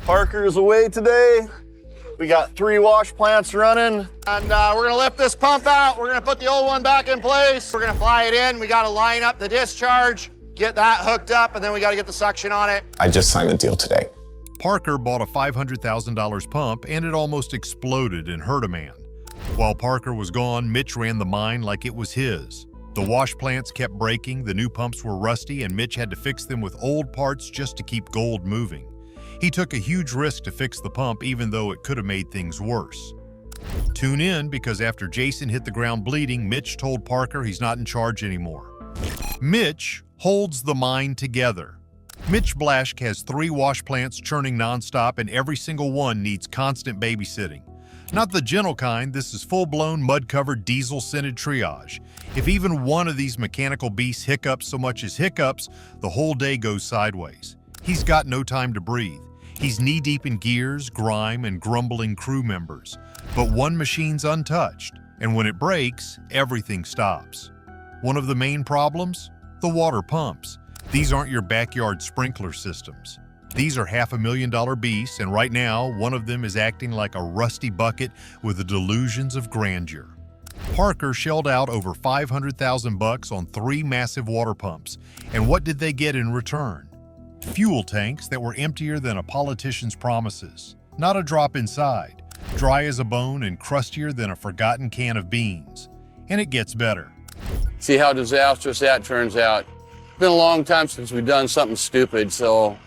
Parker's away today. We got 3 wash plants running. And we're gonna lift this pump out. We're gonna put the old one back in place. We're gonna fly it in. We gotta line up the discharge, get that hooked up, and then we gotta get the suction on it. I just signed the deal today. Parker bought a $500,000 pump and it almost exploded and hurt a man. While Parker was gone, Mitch ran the mine like it was his. The wash plants kept breaking, the new pumps were rusty, and Mitch had to fix them with old parts just to keep gold moving. He took a huge risk to fix the pump, even though it could have made things worse. Tune in, because after Jason hit the ground bleeding, Mitch told Parker he's not in charge anymore. Mitch holds the mine together. Mitch Blaschke has 3 wash plants churning nonstop, and every single one needs constant babysitting. Not the gentle kind, this is full-blown, mud-covered, diesel-scented triage. If even one of these mechanical beasts hiccups so much as hiccups, the whole day goes sideways. He's got no time to breathe. He's knee-deep in gears, grime, and grumbling crew members. But one machine's untouched, and when it breaks, everything stops. One of the main problems? The water pumps. These aren't your backyard sprinkler systems. These are $500,000 beasts, and right now, one of them is acting like a rusty bucket with the delusions of grandeur. Parker shelled out over $500,000 on 3 massive water pumps, and what did they get in return? Fuel tanks that were emptier than a politician's promises. Not a drop inside, dry as a bone and crustier than a forgotten can of beans. And it gets better. See how disastrous that turns out. It's been a long time since we've done something stupid, so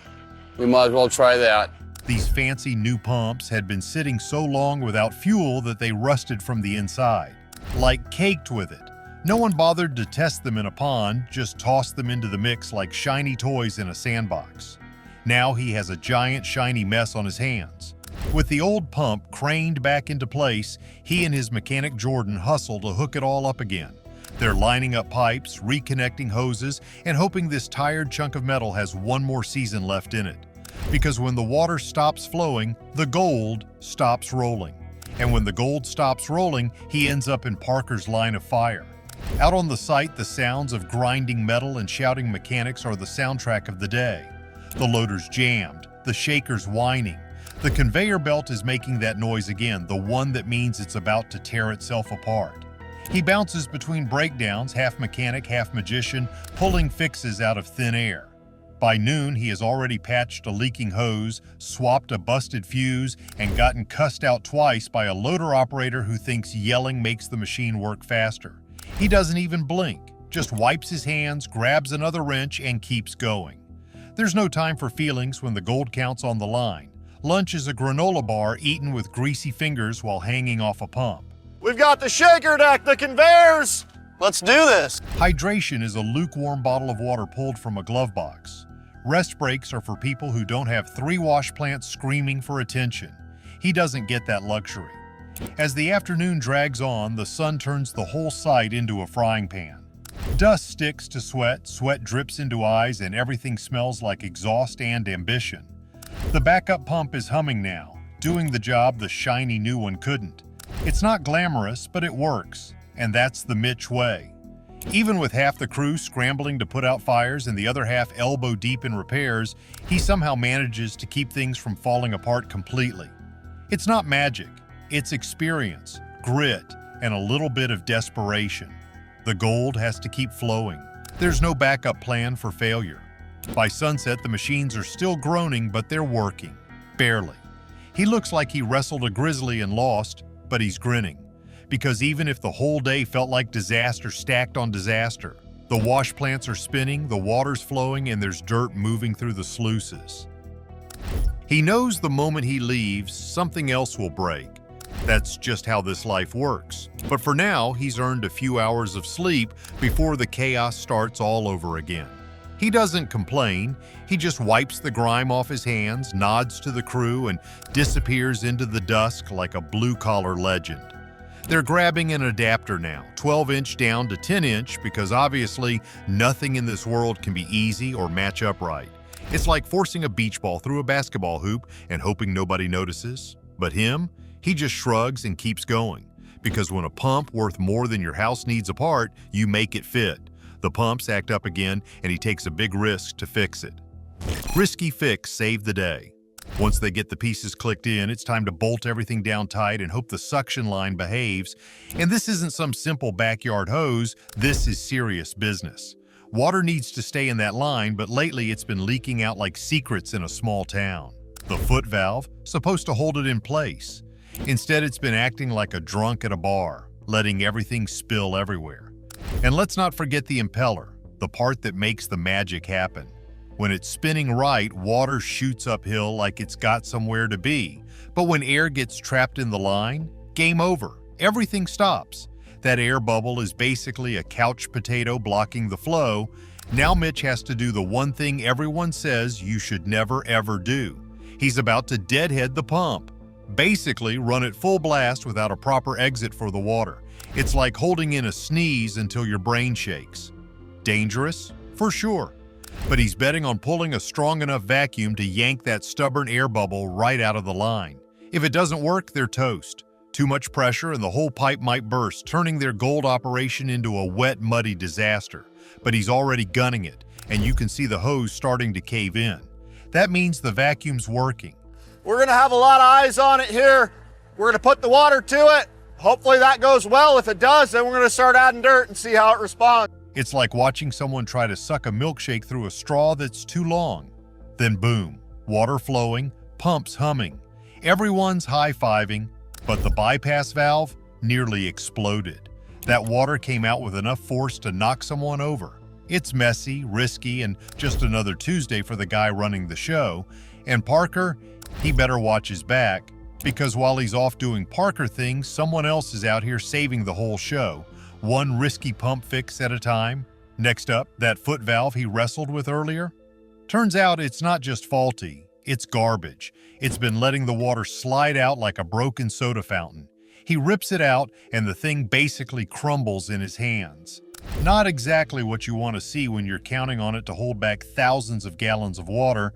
we might as well try that. These fancy new pumps had been sitting so long without fuel that they rusted from the inside, like caked with it. No one bothered to test them in a pond, just tossed them into the mix like shiny toys in a sandbox. Now he has a giant shiny mess on his hands. With the old pump craned back into place, he and his mechanic Jordan hustle to hook it all up again. They're lining up pipes, reconnecting hoses, and hoping this tired chunk of metal has one more season left in it. Because when the water stops flowing, the gold stops rolling. And when the gold stops rolling, he ends up in Parker's line of fire. Out on the site, the sounds of grinding metal and shouting mechanics are the soundtrack of the day. The loader's jammed, the shaker's whining. The conveyor belt is making that noise again, the one that means it's about to tear itself apart. He bounces between breakdowns, half mechanic, half magician, pulling fixes out of thin air. By noon, he has already patched a leaking hose, swapped a busted fuse, and gotten cussed out twice by a loader operator who thinks yelling makes the machine work faster. He doesn't even blink, just wipes his hands, grabs another wrench, and keeps going. There's no time for feelings when the gold count's on the line. Lunch is a granola bar eaten with greasy fingers while hanging off a pump. We've got the shaker deck, the conveyors. Let's do this. Hydration is a lukewarm bottle of water pulled from a glove box. Rest breaks are for people who don't have 3 wash plants screaming for attention. He doesn't get that luxury. As the afternoon drags on, the sun turns the whole site into a frying pan. Dust sticks to sweat, sweat drips into eyes, and everything smells like exhaust and ambition. The backup pump is humming now, doing the job the shiny new one couldn't. It's not glamorous, but it works, and that's the Mitch way. Even with half the crew scrambling to put out fires and the other half elbow deep in repairs, he somehow manages to keep things from falling apart completely. It's not magic, it's experience, grit, and a little bit of desperation. The gold has to keep flowing. There's no backup plan for failure. By sunset, the machines are still groaning, but they're working. Barely. He looks like he wrestled a grizzly and lost, but he's grinning. Because even if the whole day felt like disaster stacked on disaster, the wash plants are spinning, the water's flowing, and there's dirt moving through the sluices. He knows the moment he leaves, something else will break. That's just how this life works. But for now, he's earned a few hours of sleep before the chaos starts all over again. He doesn't complain, he just wipes the grime off his hands, nods to the crew, and disappears into the dusk like a blue-collar legend. They're grabbing an adapter now, 12-inch down to 10-inch, because obviously nothing in this world can be easy or match up right. It's like forcing a beach ball through a basketball hoop and hoping nobody notices. But him, he just shrugs and keeps going. Because when a pump worth more than your house needs apart, you make it fit. The pumps act up again, and he takes a big risk to fix it. Risky fix saved the day. Once they get the pieces clicked in, it's time to bolt everything down tight and hope the suction line behaves. And this isn't some simple backyard hose, this is serious business. Water needs to stay in that line, but lately it's been leaking out like secrets in a small town. The foot valve, supposed to hold it in place. Instead, it's been acting like a drunk at a bar, letting everything spill everywhere. And let's not forget the impeller, the part that makes the magic happen. When it's spinning right, water shoots uphill like it's got somewhere to be. But when air gets trapped in the line, game over. Everything stops. That air bubble is basically a couch potato blocking the flow. Now Mitch has to do the one thing everyone says you should never ever do. He's about to deadhead the pump. Basically, run it full blast without a proper exit for the water. It's like holding in a sneeze until your brain shakes. Dangerous? For sure. But he's betting on pulling a strong enough vacuum to yank that stubborn air bubble right out of the line. If it doesn't work, they're toast. Too much pressure and the whole pipe might burst, turning their gold operation into a wet, muddy disaster. But he's already gunning it, and you can see the hose starting to cave in. That means the vacuum's working. We're gonna have a lot of eyes on it here. We're gonna put the water to it. Hopefully that goes well. If it does, then we're gonna start adding dirt and see how it responds. It's like watching someone try to suck a milkshake through a straw that's too long. Then boom, water flowing, pumps humming. Everyone's high-fiving, but the bypass valve nearly exploded. That water came out with enough force to knock someone over. It's messy, risky, and just another Tuesday for the guy running the show. And Parker, he better watch his back, because while he's off doing Parker things, someone else is out here saving the whole show, one risky pump fix at a time. Next up, that foot valve he wrestled with earlier. Turns out it's not just faulty, it's garbage. It's been letting the water slide out like a broken soda fountain. He rips it out, and the thing basically crumbles in his hands. Not exactly what you want to see when you're counting on it to hold back thousands of gallons of water.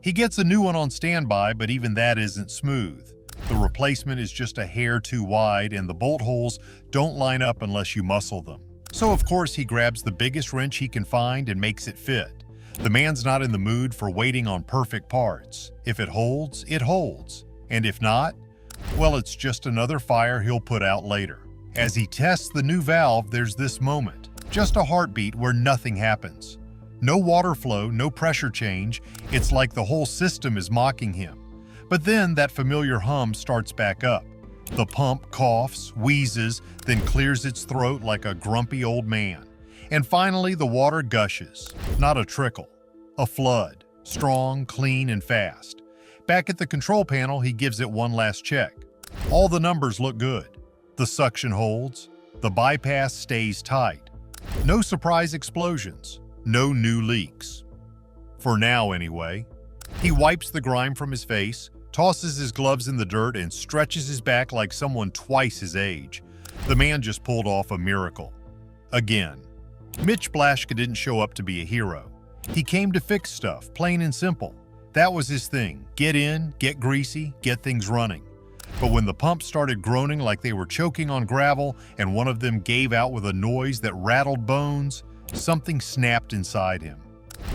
He gets a new one on standby, but even that isn't smooth. The replacement is just a hair too wide, and the bolt holes don't line up unless you muscle them. So of course he grabs the biggest wrench he can find and makes it fit. The man's not in the mood for waiting on perfect parts. If it holds, it holds. And if not, well, it's just another fire he'll put out later. As he tests the new valve, there's this moment. Just a heartbeat where nothing happens. No water flow, no pressure change. It's like the whole system is mocking him. But then that familiar hum starts back up. The pump coughs, wheezes, then clears its throat like a grumpy old man. And finally, the water gushes. Not a trickle, a flood. Strong, clean, and fast. Back at the control panel, he gives it one last check. All the numbers look good. The suction holds. The bypass stays tight. No surprise explosions. No new leaks. For now, anyway. He wipes the grime from his face, tosses his gloves in the dirt, and stretches his back like someone twice his age. The man just pulled off a miracle. Again. Mitch Blaschke didn't show up to be a hero. He came to fix stuff, plain and simple. That was his thing. Get in, get greasy, get things running. But when the pumps started groaning like they were choking on gravel and one of them gave out with a noise that rattled bones, something snapped inside him.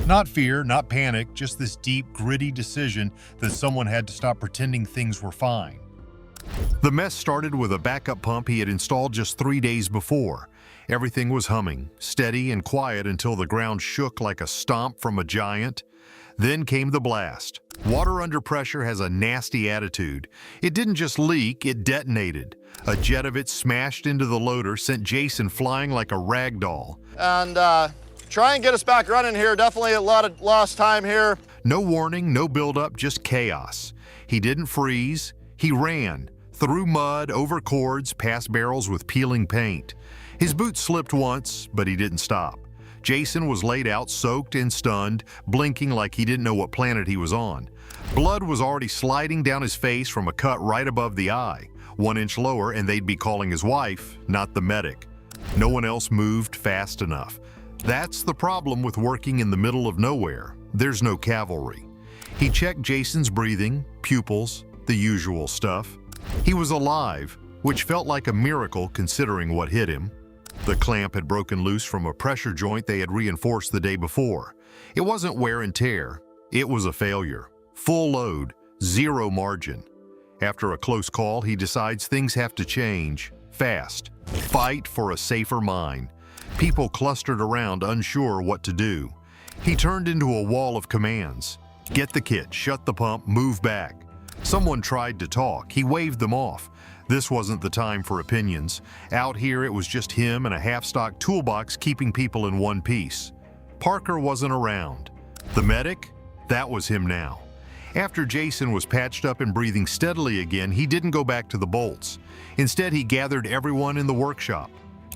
Not fear, not panic, just this deep, gritty decision that someone had to stop pretending things were fine. The mess started with a backup pump he had installed just 3 days before. Everything was humming, steady and quiet until the ground shook like a stomp from a giant. Then came the blast. Water under pressure has a nasty attitude. It didn't just leak, it detonated. A jet of it smashed into the loader, sent Jason flying like a rag doll. And try and get us back running here. Definitely a lot of lost time here. No warning, no buildup, just chaos. He didn't freeze. He ran. Through mud, over cords, past barrels with peeling paint. His boots slipped once, but he didn't stop. Jason was laid out, soaked and stunned, blinking like he didn't know what planet he was on. Blood was already sliding down his face from a cut right above the eye. 1 inch lower and they'd be calling his wife, not the medic. No one else moved fast enough. That's the problem with working in the middle of nowhere. There's no cavalry. He checked Jason's breathing, pupils, the usual stuff. He was alive, which felt like a miracle considering what hit him. The clamp had broken loose from a pressure joint they had reinforced the day before. It wasn't wear and tear. It was a failure. Full load, Zero margin. After a close call, he decides things have to change, fast. Fight for a safer mine. People clustered around, unsure what to do. He turned into a wall of commands. Get the kit, shut the pump, move back. Someone tried to talk. He waved them off. This wasn't the time for opinions. Out here, it was just him and a half-stock toolbox keeping people in one piece. Parker wasn't around. The medic? That was him now. After Jason was patched up and breathing steadily again, he didn't go back to the bolts. Instead, he gathered everyone in the workshop.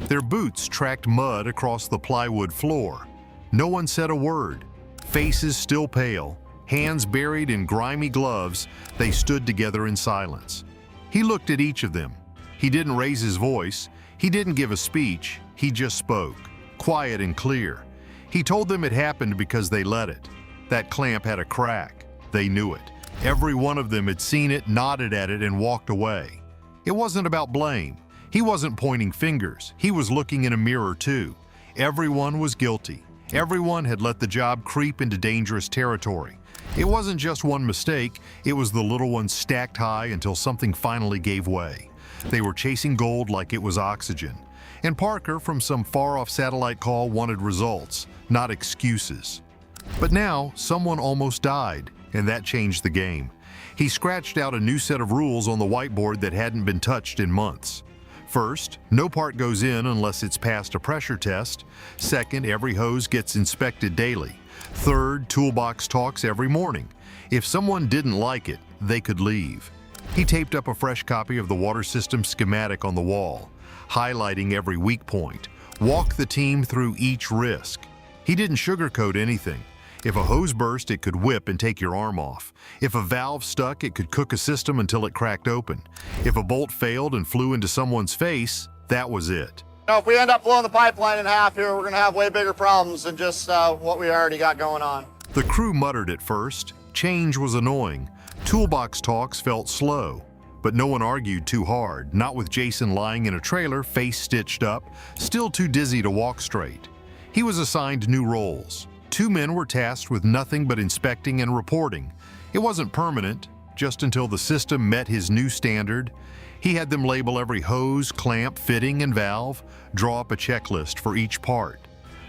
Their boots tracked mud across the plywood floor. No one said a word. Faces still pale, hands buried in grimy gloves, they stood together in silence. He looked at each of them. He didn't raise his voice. He didn't give a speech. He just spoke, quiet and clear. He told them it happened because they let it. That clamp had a crack. They knew it. Every one of them had seen it, nodded at it, and walked away. It wasn't about blame. He wasn't pointing fingers. He was looking in a mirror too. Everyone was guilty. Everyone had let the job creep into dangerous territory. It wasn't just one mistake, it was the little ones stacked high until something finally gave way. They were chasing gold like it was oxygen. And Parker, from some far-off satellite call, wanted results, not excuses. But now, someone almost died, and that changed the game. He scratched out a new set of rules on the whiteboard that hadn't been touched in months. First, no part goes in unless it's passed a pressure test. Second, every hose gets inspected daily. Third, toolbox talks every morning. If someone didn't like it, they could leave. He taped up a fresh copy of the water system schematic on the wall, highlighting every weak point. Walk the team through each risk. He didn't sugarcoat anything. If a hose burst, it could whip and take your arm off. If a valve stuck, it could cook a system until it cracked open. If a bolt failed and flew into someone's face, that was it. Now, if we end up blowing the pipeline in half here, we're going to have way bigger problems than just what we already got going on. The crew muttered at first. Change was annoying. Toolbox talks felt slow. But no one argued too hard, not with Jason lying in a trailer, face stitched up, still too dizzy to walk straight. He was assigned new roles. 2 men were tasked with nothing but inspecting and reporting. It wasn't permanent, just until the system met his new standard. He had them label every hose, clamp, fitting, and valve, draw up a checklist for each part.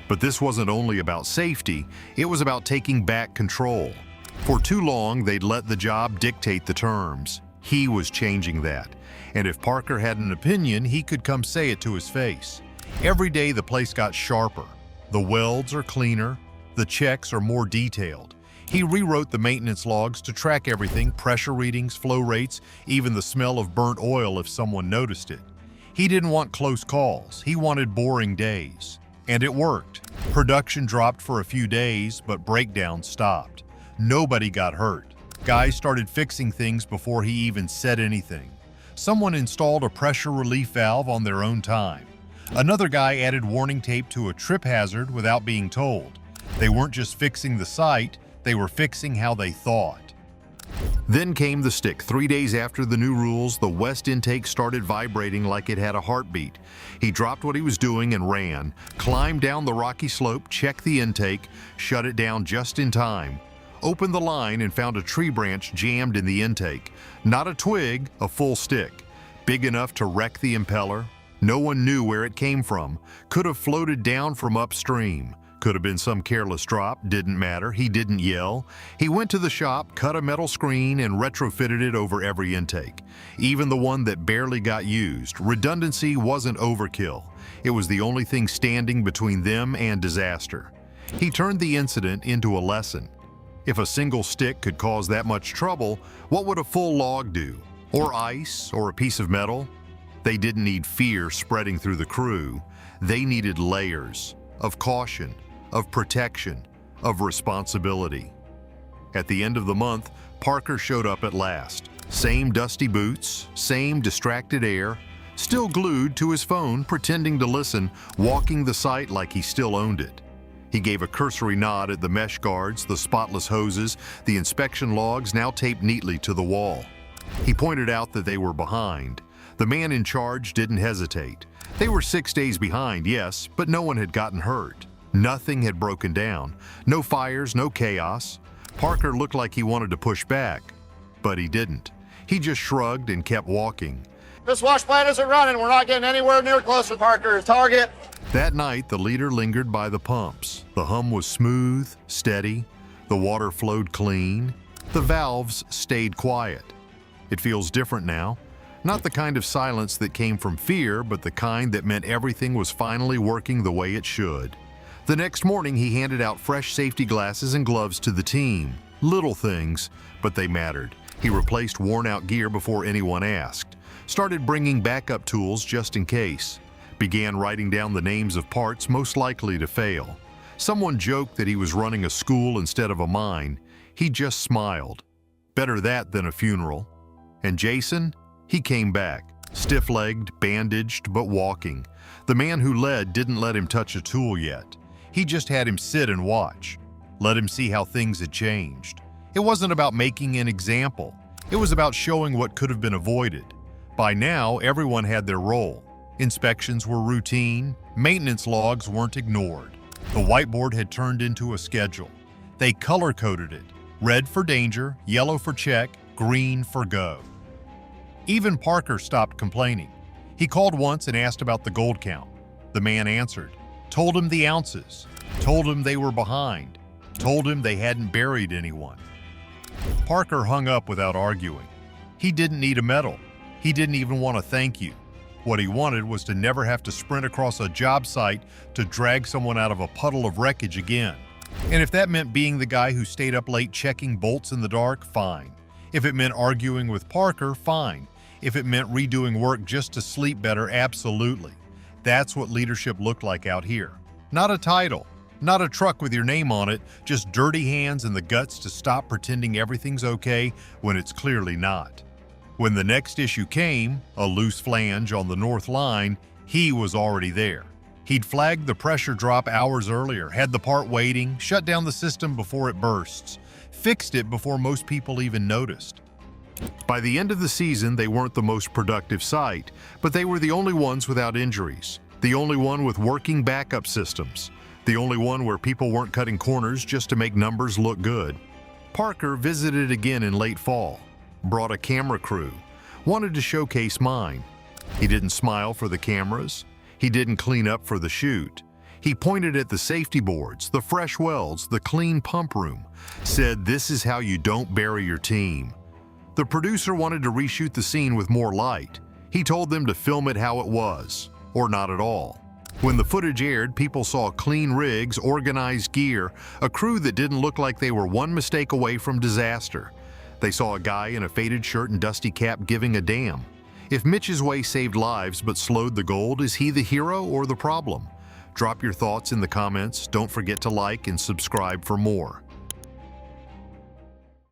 But this wasn't only about safety, it was about taking back control. For too long, they'd let the job dictate the terms. He was changing that. And if Parker had an opinion, he could come say it to his face. Every day the place got sharper. The welds are cleaner. The checks are more detailed. He rewrote the maintenance logs to track everything, pressure readings, flow rates, even the smell of burnt oil if someone noticed it. He didn't want close calls. He wanted boring days. And it worked. Production dropped for a few days, but breakdowns stopped. Nobody got hurt. Guys started fixing things before he even said anything. Someone installed a pressure relief valve on their own time. Another guy added warning tape to a trip hazard without being told. They weren't just fixing the site, they were fixing how they thought. Then came the stick. 3 days after the new rules, the west intake started vibrating like it had a heartbeat. He dropped what he was doing and ran, climbed down the rocky slope, checked the intake, shut it down just in time, opened the line and found a tree branch jammed in the intake. Not a twig, a full stick. Big enough to wreck the impeller. No one knew where it came from. Could have floated down from upstream. Could have been some careless drop, didn't matter. He didn't yell. He went to the shop, cut a metal screen, and retrofitted it over every intake. Even the one that barely got used. Redundancy wasn't overkill. It was the only thing standing between them and disaster. He turned the incident into a lesson. If a single stick could cause that much trouble, what would a full log do? Or ice, or a piece of metal? They didn't need fear spreading through the crew. They needed layers of caution, of protection, of responsibility. At the end of the month, Parker showed up at last. Same dusty boots, same distracted air, still glued to his phone, pretending to listen, walking the site like he still owned it. He gave a cursory nod at the mesh guards, the spotless hoses, the inspection logs now taped neatly to the wall. He pointed out that they were behind. The man in charge didn't hesitate. They were 6 days behind, yes, but no one had gotten hurt. Nothing had broken down. No fires, no chaos. Parker looked like he wanted to push back. But he didn't. He just shrugged and kept walking. This wash plant isn't running. We're not getting anywhere near close to Parker's target. That night, the leader lingered by the pumps. The hum was smooth, steady. The water flowed clean. The valves stayed quiet. It feels different now. Not the kind of silence that came from fear, but the kind that meant everything was finally working the way it should. The next morning, he handed out fresh safety glasses and gloves to the team. Little things, but they mattered. He replaced worn-out gear before anyone asked. Started bringing backup tools just in case. Began writing down the names of parts most likely to fail. Someone joked that he was running a school instead of a mine. He just smiled. Better that than a funeral. And Jason? He came back. Stiff-legged, bandaged, but walking. The man who led didn't let him touch a tool yet. He just had him sit and watch. Let him see how things had changed. It wasn't about making an example. It was about showing what could have been avoided. By now, everyone had their role. Inspections were routine. Maintenance logs weren't ignored. The whiteboard had turned into a schedule. They color-coded it. Red for danger, yellow for check, green for go. Even Parker stopped complaining. He called once and asked about the gold count. The man answered, told him the ounces, told him they were behind, told him they hadn't buried anyone. Parker hung up without arguing. He didn't need a medal. He didn't even want a thank you. What he wanted was to never have to sprint across a job site to drag someone out of a puddle of wreckage again. And if that meant being the guy who stayed up late checking bolts in the dark, fine. If it meant arguing with Parker, fine. If it meant redoing work just to sleep better, absolutely. That's what leadership looked like out here. Not a title, not a truck with your name on it, just dirty hands and the guts to stop pretending everything's okay when it's clearly not. When the next issue came, a loose flange on the north line, he was already there. He'd flagged the pressure drop hours earlier, had the part waiting, shut down the system before it bursts, fixed it before most people even noticed. By the end of the season, they weren't the most productive site, but they were the only ones without injuries, the only one with working backup systems, the only one where people weren't cutting corners just to make numbers look good. Parker visited again in late fall. Brought a camera crew, wanted to showcase mine. He didn't smile for the cameras. He didn't clean up for the shoot. He pointed at the safety boards, the fresh welds, the clean pump room, said this is how you don't bury your team. The producer wanted to reshoot the scene with more light. He told them to film it how it was, or not at all. When the footage aired, people saw clean rigs, organized gear, a crew that didn't look like they were one mistake away from disaster. They saw a guy in a faded shirt and dusty cap giving a damn. If Mitch's way saved lives but slowed the gold, is he the hero or the problem? Drop your thoughts in the comments. Don't forget to like and subscribe for more.